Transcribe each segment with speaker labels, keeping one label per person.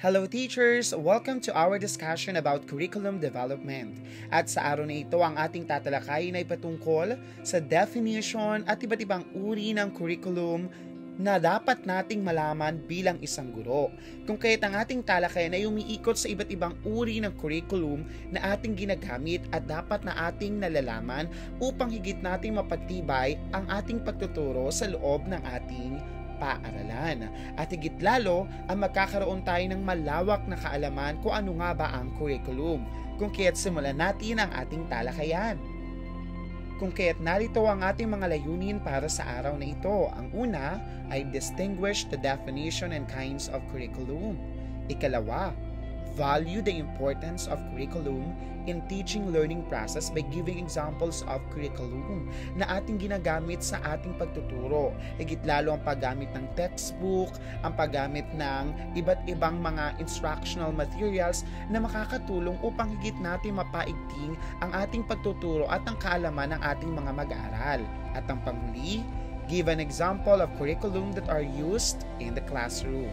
Speaker 1: Hello teachers! Welcome to our discussion about curriculum development. At sa araw na ito, ang ating tatalakayin ay patungkol sa definition at iba't ibang uri ng curriculum na dapat nating malaman bilang isang guro. Kung kaya't ang ating talakayan ay umiikot sa iba't ibang uri ng curriculum na ating ginagamit at dapat na ating nalalaman upang higit nating mapagtibay ang ating pagtuturo sa loob ng ating paaralan. At higit lalo, ang magkakaroon tayo ng malawak na kaalaman kung ano nga ba ang curriculum. Kung kaya't simulan natin ang ating talakayan. Kung kaya't narito ang ating mga layunin para sa araw na ito. Ang una ay distinguish the definition and kinds of curriculum. Ikalawa, value the importance of curriculum in teaching learning process by giving examples of curriculum na ating ginagamit sa ating pagtuturo. Higit lalo ang paggamit ng textbook, ang paggamit ng iba't ibang mga instructional materials na makakatulong upang higit natin mapaigting ang ating pagtuturo at ang kaalaman ng ating mga mag-aaral. At ang panghuli, give an example of curriculum that are used in the classroom.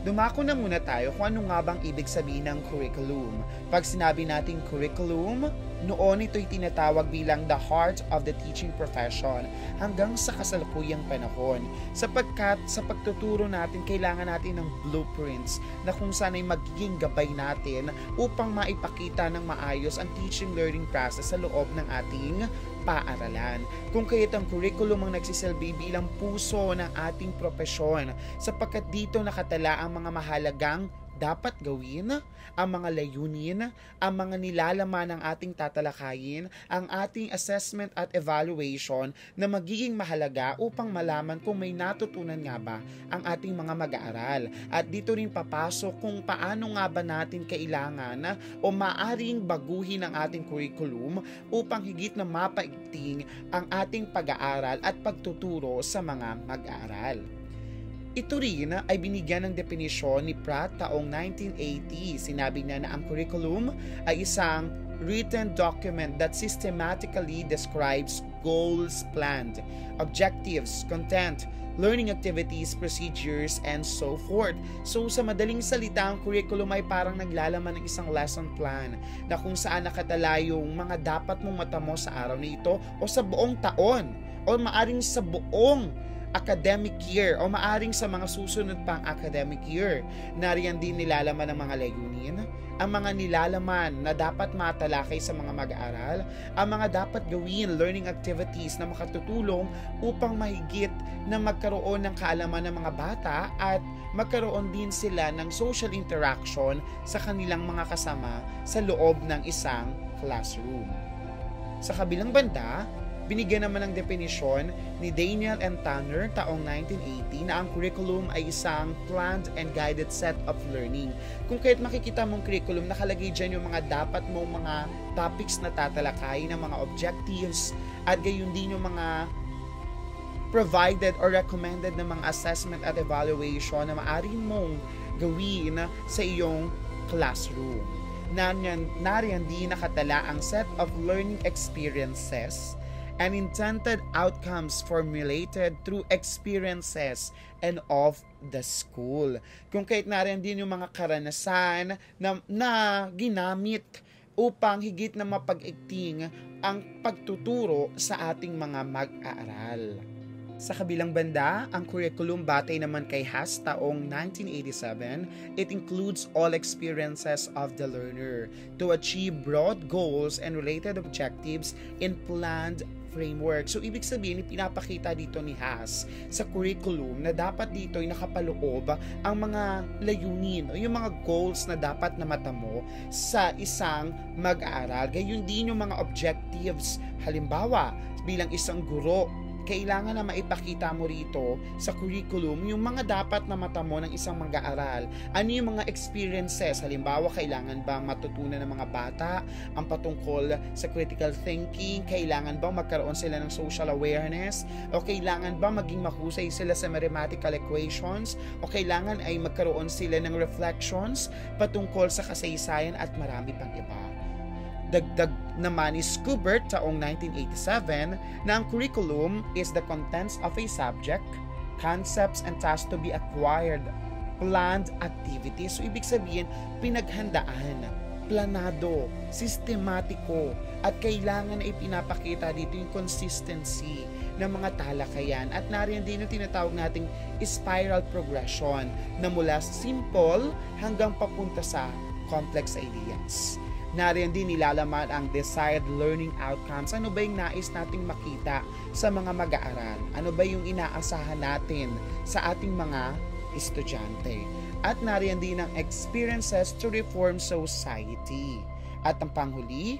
Speaker 1: Dumako na muna tayo kung ano nga bang ibig sabihin ng curriculum. Pag sinabi nating curriculum, noon ito'y tinatawag bilang the heart of the teaching profession hanggang sa kasalukuyang panahon. Sapagkat sa pagtuturo natin, kailangan natin ng blueprints na kung saan ay magiging gabay natin upang maipakita ng maayos ang teaching learning process sa loob ng ating paaralan. Kung kaya't ang curriculum ang nagsisilbi bilang puso ng ating propesyon sapagkat dito nakatala ang mga mahalagang dapat gawin, ang mga layunin, ang mga nilalaman ng ating tatalakayin, ang ating assessment at evaluation na magiging mahalaga upang malaman kung may natutunan nga ba ang ating mga mag-aaral. At dito rin papasok kung paano nga ba natin kailangan o maaring baguhin ang ating curriculum upang higit na mapaigting ang ating pag-aaral at pagtuturo sa mga mag-aaral. Ito rin ay binigyan ng definisyon ni Pratt taong 1980. Sinabi niya na ang curriculum ay isang written document that systematically describes goals planned, objectives, content, learning activities, procedures, and so forth. So sa madaling salita, ang curriculum ay parang naglalaman ng isang lesson plan na kung saan nakatala yung mga dapat mong matamo sa araw na ito o sa buong taon o maaring sa buong academic year o maaring sa mga susunod pang academic year. Nariyan din nilalaman ng mga layunin, ang mga nilalaman na dapat matalakay sa mga mag-aaral, ang mga dapat gawin learning activities na makatutulong upang mahigit na magkaroon ng kaalaman ng mga bata at magkaroon din sila ng social interaction sa kanilang mga kasama sa loob ng isang classroom. Sa kabilang banda, binigyan naman ng definisyon ni Daniel and Tanner taong 1980 na ang curriculum ay isang planned and guided set of learning. Kung kaya't makikita mong curriculum, nakalagay dyan yung mga dapat mong mga topics na tatalakay, ng mga objectives, at gayon din yung mga provided or recommended na mga assessment at evaluation na maaari mong gawin sa iyong classroom. Nariyan din nakatala ang set of learning experiences and intended outcomes formulated through experiences and of the school. Kung kaya't nariyan din yung mga karanasan na ginamit upang higit na mapag-igting ang pagtuturo sa ating mga mag-aaral. Sa kabilang banda, ang curriculum batay naman kay Haas taong 1987, it includes all experiences of the learner to achieve broad goals and related objectives in planned framework. So, ibig sabihin, pinapakita dito ni Haas sa curriculum na dapat dito ay nakapaloob ang mga layunin o yung mga goals na dapat na matamo sa isang mag-aaral. Gayon din yung mga objectives. Halimbawa, bilang isang guro, kailangan na maipakita mo rito sa curriculum yung mga dapat na matamo ng isang mag-aaral. Ano yung mga experiences? Halimbawa, kailangan ba matutunan ng mga bata ang patungkol sa critical thinking? Kailangan ba magkaroon sila ng social awareness? O kailangan ba maging mahusay sila sa mathematical equations? O kailangan ay magkaroon sila ng reflections patungkol sa kasaysayan at marami pang iba? Dagdag naman ni Schubert taong 1987 na ang curriculum is the contents of a subject, concepts and tasks to be acquired planned activities. So, ibig sabihin, pinaghandaan, planado, sistematiko, at kailangan na ipinapakita dito yung consistency ng mga talakayan. At nariyan din yung tinatawag nating spiral progression na mula simple hanggang papunta sa complex ideas. Nariyan din nilalaman ang desired learning outcomes. Ano ba yung nais nating makita sa mga mag-aaral? Ano ba yung inaasahan natin sa ating mga estudyante? At nariyan din ang experiences to reform society. At ang panghuli,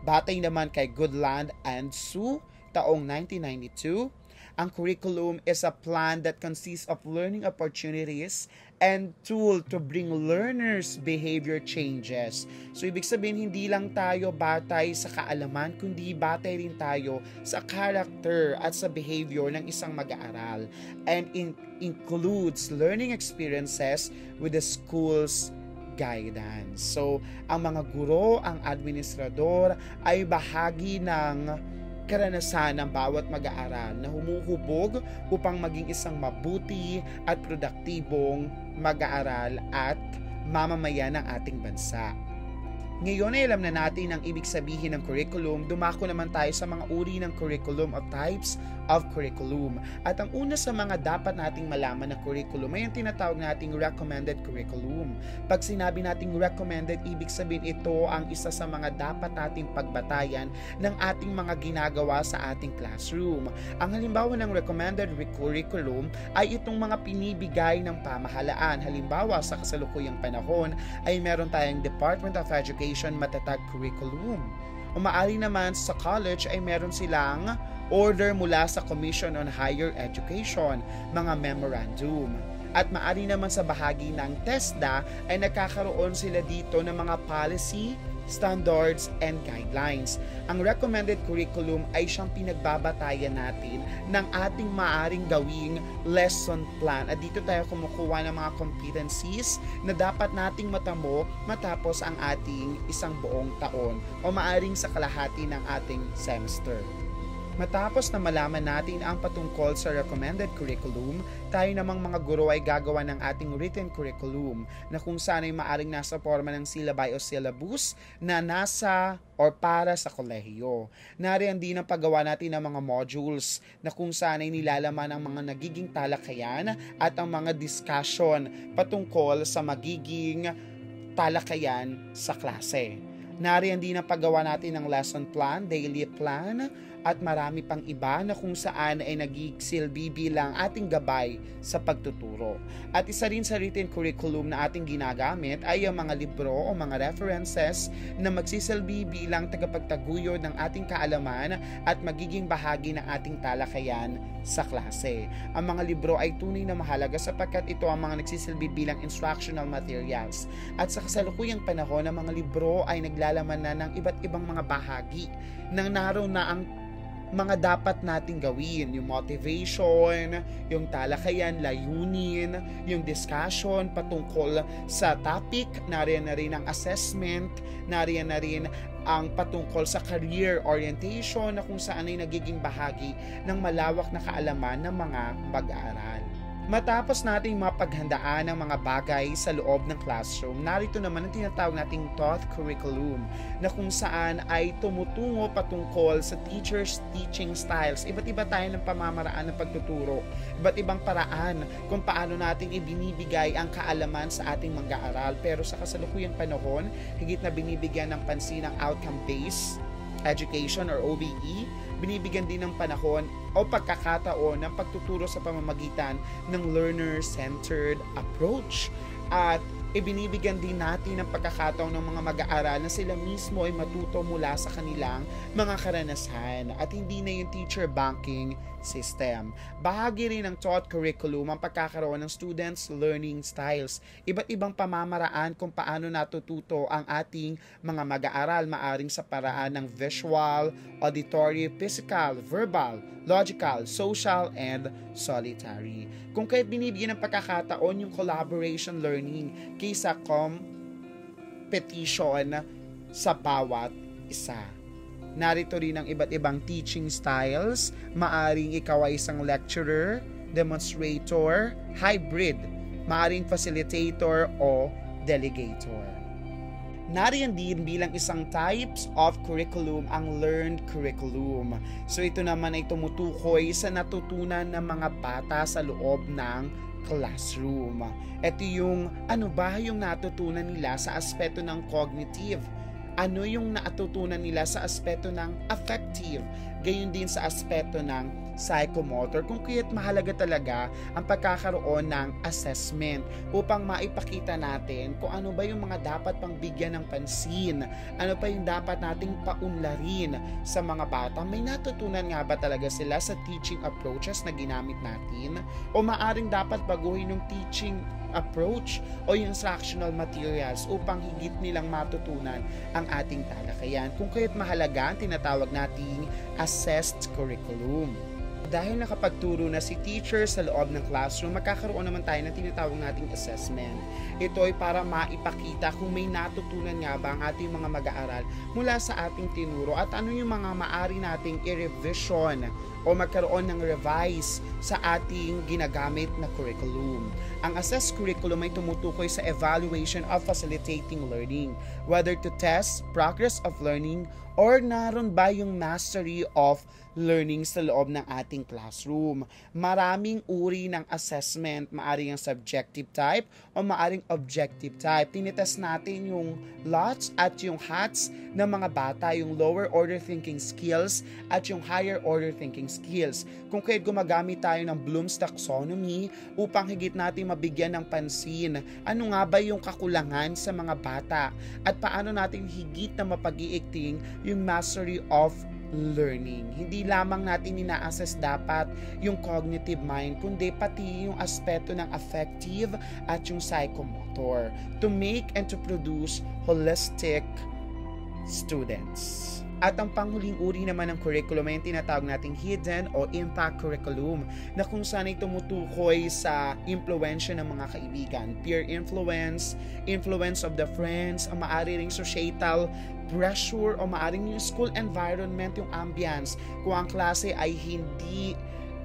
Speaker 1: batay naman kay Goodland and Su, taong 1992, ang curriculum is a plan that consists of learning opportunities and tool to bring learners' behavior changes. So, ibig sabihin, hindi lang tayo batay sa kaalaman, kundi batay rin tayo sa character at sa behavior ng isang mag-aaral. And includes learning experiences with the school's guidance. So, ang mga guro, ang administrador ay bahagi ng karanasan ng bawat mag-aaral na humuhubog upang maging isang mabuti at produktibong mag-aaral at mamamayan ng ating bansa. Ngayon ay alam na natin ang ibig sabihin ng curriculum. Dumako naman tayo sa mga uri ng curriculum o types of curriculum. At ang una sa mga dapat nating malaman na curriculum ay ang tinatawag nating recommended curriculum. Pag sinabi nating recommended, ibig sabihin ito ang isa sa mga dapat nating pagbatayan ng ating mga ginagawa sa ating classroom. Ang halimbawa ng recommended curriculum ay itong mga pinibigay ng pamahalaan. Halimbawa, sa kasalukuyang panahon ay meron tayong Department of Education matatag curriculum. O maaari naman sa college ay meron silang order mula sa Commission on Higher Education, mga memorandum. At maaari naman sa bahagi ng TESDA ay nagkakaroon sila dito ng mga policy, standards, and guidelines. Ang recommended curriculum ay siyang pinagbabatayan natin ng ating maaring gawing lesson plan. At dito tayo kumukuha ng mga competencies na dapat nating matamo matapos ang ating isang buong taon o maaring sa kalahati ng ating semester. Matapos na malaman natin ang patungkol sa recommended curriculum, tayo namang mga guro ay gagawa ng ating written curriculum na kung saan ay maaring nasa forma ng syllabi o syllabus na nasa or para sa kolehiyo. Nariyan din ang paggawa natin ng mga modules na kung saan ay nilalaman ang mga nagiging talakayan at ang mga discussion patungkol sa magiging talakayan sa klase. Nariyan din ang paggawa natin ng lesson plan, daily plan, at marami pang iba na kung saan ay nagsisilbi bilang ating gabay sa pagtuturo. At isa rin sa written curriculum na ating ginagamit ay ang mga libro o mga references na magsisilbi bilang tagapagtaguyod ng ating kaalaman at magiging bahagi ng ating talakayan sa klase. Ang mga libro ay tunay na mahalaga sapagkat ito ang mga nagsisilbi bilang instructional materials. At sa kasalukuyang panahon, ang mga libro ay naglalaman na ng iba't ibang mga bahagi nang naroon na ang mga dapat nating gawin, yung motivation, yung talakayan, layunin, yung discussion patungkol sa topic, nariyan na rin ang assessment, nariyan na rin ang patungkol sa career orientation na kung saan ay nagiging bahagi ng malawak na kaalaman ng mga mag-aaral. Matapos nating mapaghandaan ang mga bagay sa loob ng classroom, narito naman ang tinatawag nating taught curriculum na kung saan ay tumutungo patungkol sa teachers' teaching styles. Iba't iba tayo ng pamamaraan ng pagtuturo, iba't ibang paraan kung paano natin ibinibigay ang kaalaman sa ating mag-aaral. Pero sa kasalukuyang panahon, higit na binibigyan ng pansin ang outcome-based education or OBE, binibigyan din ng panahon o pagkakataon ng pagtuturo sa pamamagitan ng learner-centered approach. At ibinibigyan din natin ng pagkakataon ng mga mag-aaral na sila mismo ay matuto mula sa kanilang mga karanasan at hindi na yung teacher banking system. Bahagi rin ng taught curriculum ang pagkakaroon ng students' learning styles. Iba't ibang pamamaraan kung paano natututo ang ating mga mag-aaral, maaring sa paraan ng visual, auditory, physical, verbal, logical, social, and solitary. Kung kaya't binibigyan ng pagkakataon yung collaboration learning kaysa competition sa bawat isa. Narito rin ang iba't ibang teaching styles. Maaring ikaw ay isang lecturer, demonstrator, hybrid, maaring facilitator o delegator. Nariyan din bilang isang types of curriculum ang learned curriculum. So ito naman ay tumutukoy sa natutunan ng mga bata sa loob ng classroom. Ito yung ano ba yung natutunan nila sa aspeto ng cognitive, ano yung natutunan nila sa aspeto ng affective, gayon din sa aspeto ng psychomotor, kung kaya't mahalaga talaga ang pagkakaroon ng assessment upang maipakita natin kung ano ba yung mga dapat pang bigyan ng pansin, ano pa yung dapat nating paunlarin sa mga bata. May natutunan nga ba talaga sila sa teaching approaches na ginamit natin? O maaring dapat baguhin yung teaching approach o yung instructional materials upang higit nilang matutunan ang ating talakayan. Kung kaya't mahalaga ang tinatawag nating assessed curriculum. Dahil nakapagturo na si teacher sa loob ng classroom, magkakaroon naman tayo ng tinatawag nating assessment. Ito ay para maipakita kung may natutunan nga ba ang ating mga mag-aaral mula sa ating tinuro at ano yung mga maaari nating i-revision o magkaroon ng revise sa ating ginagamit na curriculum. Ang assessed curriculum ay tumutukoy sa evaluation of facilitating learning, whether to test progress of learning or naroon ba yung mastery of learning sa loob ng ating classroom. Maraming uri ng assessment, maaring ang subjective type o maaring objective type. Tinitest natin yung lots at yung hats ng mga bata, yung lower order thinking skills at yung higher order thinking skills. Kung kaya't gumagamit tayo ng Bloom's Taxonomy upang higit natin mabigyan ng pansin, ano nga ba yung kakulangan sa mga bata at paano natin higit na mapag-iigting yung mastery of learning. Hindi lamang natin ina-assess dapat yung cognitive mind, kundi pati yung aspeto ng affective at yung psychomotor to make and to produce holistic students. At ang panghuling uri naman ng curriculum ay yung tinatawag nating hidden o impact curriculum na kung saan ay tumutukoy sa impluensya ng mga kaibigan, peer influence, influence of the friends, ang maaari ring societal pressure o maaring yung school environment, yung ambience. Kung ang klase ay hindi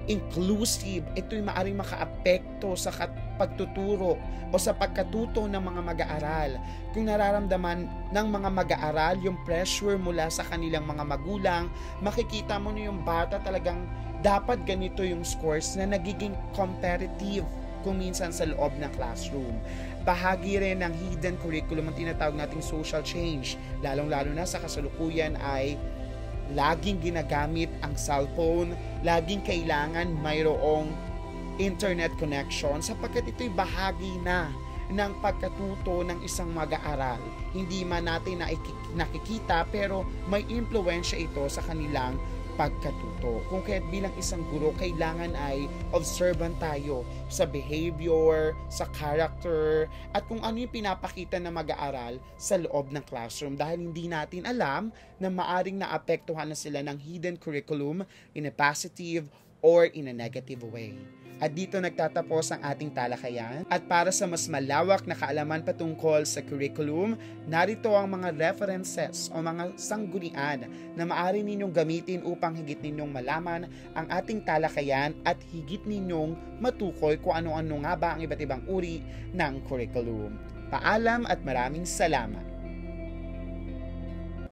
Speaker 1: inclusive, ito'y maaaring makaapekto sa pagtuturo o sa pagkatuto ng mga mag-aaral. Kung nararamdaman ng mga mag-aaral yung pressure mula sa kanilang mga magulang, makikita mo na yung bata talagang dapat ganito yung scores na nagiging competitive kung minsan sa loob ng classroom. Bahagi rin ng hidden curriculum ang tinatawag nating social change, lalong-lalo na sa kasalukuyan ay laging ginagamit ang cellphone, laging kailangan mayroong internet connection sapagkat ito'y bahagi na ng pagkatuto ng isang mag-aaral. Hindi man natin nakikita pero may impluwensya ito sa kanilang pagkatuto. Kung kaya't bilang isang guro, kailangan ay observant tayo sa behavior, sa character, at kung ano yung pinapakita ng mag-aaral sa loob ng classroom dahil hindi natin alam na maaring naapektuhan na sila ng hidden curriculum in a positive or in a negative way. At dito nagtatapos ang ating talakayan. At para sa mas malawak na kaalaman patungkol sa curriculum, narito ang mga references o mga sanggunian na maaari ninyong gamitin upang higit ninyong malaman ang ating talakayan at higit ninyong matukoy kung ano-ano nga ba ang iba't ibang uri ng curriculum. Paalam at maraming salamat!